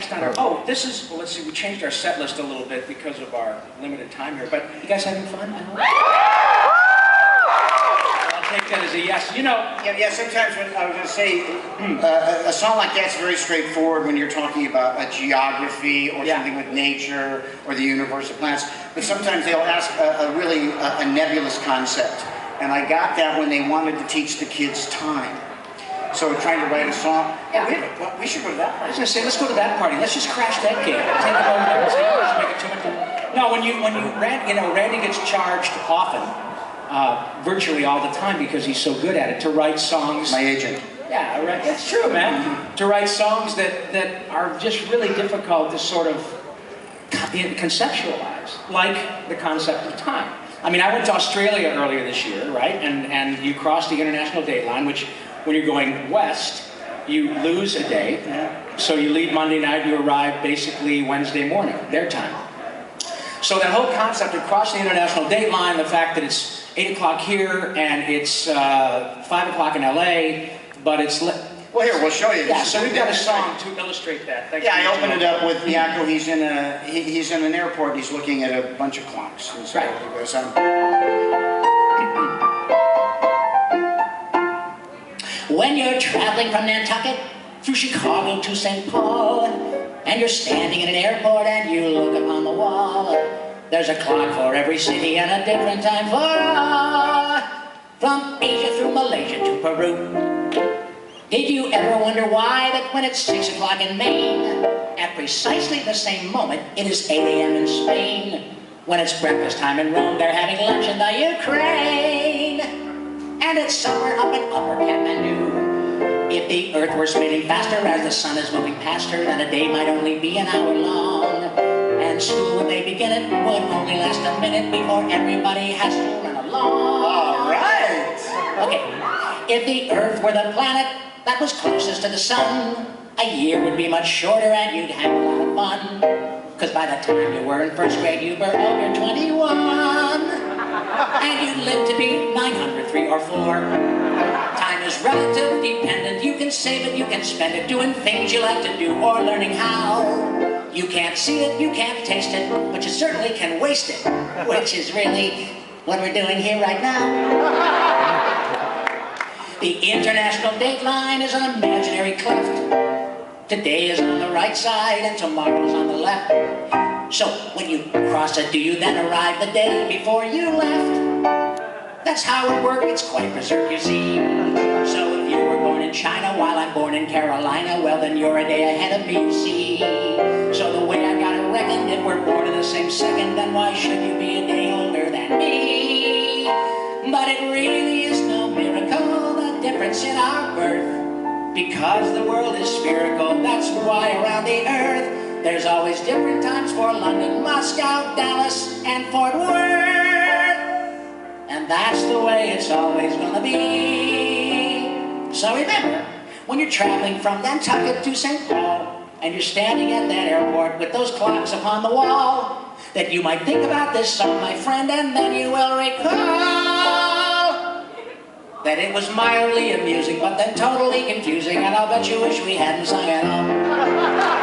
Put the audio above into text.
not our, oh, this is, well, let's see, we changed our set list a little bit because of our limited time here, but you guys having fun? I hope? I'll take that as a yes. You know, yeah, sometimes when I was going to say, a song like that's very straightforward when you're talking about a geography or something with nature or the universe of planets, but sometimes they'll ask a really nebulous concept, and I got that when they wanted to teach the kids time. So we're trying to write a song. Yeah, we should go to that party. I was going to say, let's go to that party. Let's just crash that game. Take it over there and say, let's make it too much. No, Randy gets charged often, virtually all the time, because he's so good at it, to write songs. My agent. Yeah, right. It's true, man. To write songs that are just really difficult to sort of conceptualize, like the concept of time. I mean, I went to Australia earlier this year, right? And you cross the international date line, which, when you're going west, you lose a day. So you leave Monday night, you arrive basically Wednesday morning, their time. So that whole concept of crossing the international date line, the fact that it's 8 o'clock here and it's 5 o'clock in LA, but it's... Well, here, we'll show you. Yeah, so we've got a song to illustrate that. Thanks. Yeah, I opened it up with Yaco. He's in an airport. He's looking at a bunch of clocks. And so he goes, when you're traveling from Nantucket through Chicago to St. Paul, and you're standing in an airport and you look upon the wall, there's a clock for every city and a different time for all. From Asia through Malaysia to Peru. Did you ever wonder why that when it's 6 o'clock in Maine, at precisely the same moment, it is 8 a.m. in Spain? When it's breakfast time in Rome, they're having lunch in the Ukraine. And it's summer up in Upper Kathmandu. If the earth were spinning faster as the sun is moving past her, then a day might only be an hour long. And school, when they begin it, would only last a minute before everybody has to run along. all right. Okay, if the earth were the planet that was closest to the sun, a year would be much shorter and you'd have a lot of fun. Because by the time you were in first grade, you were over 21. And you'd live to be 903 or 4. Time is relative, dependent. You can save it, you can spend it doing things you like to do or learning how. You can't see it, you can't taste it, but you certainly can waste it, which is really what we're doing here right now. The international date line is an imaginary cleft. Today is on the right side and tomorrow's on the left. So when you cross it, do you then arrive the day before you left? That's how it works, it's quite berserk, you see. So if you were born in China while I'm born in Carolina, well then you're a day ahead of me, you see. So the way I got it reckoned, if we're born in the same second, then why should you be a day older than me? But it really is no miracle, the difference in our birth. Because the world is spherical, that's why around the earth there's always different times for London, Moscow, Dallas, and Fort Worth. And that's the way it's always gonna be. So remember, when you're traveling from Nantucket to St. Paul, and you're standing at that airport with those clocks upon the wall, that you might think about this song, my friend, and then you will recall that it was mildly amusing, but then totally confusing, and I'll bet you wish we hadn't sung it all.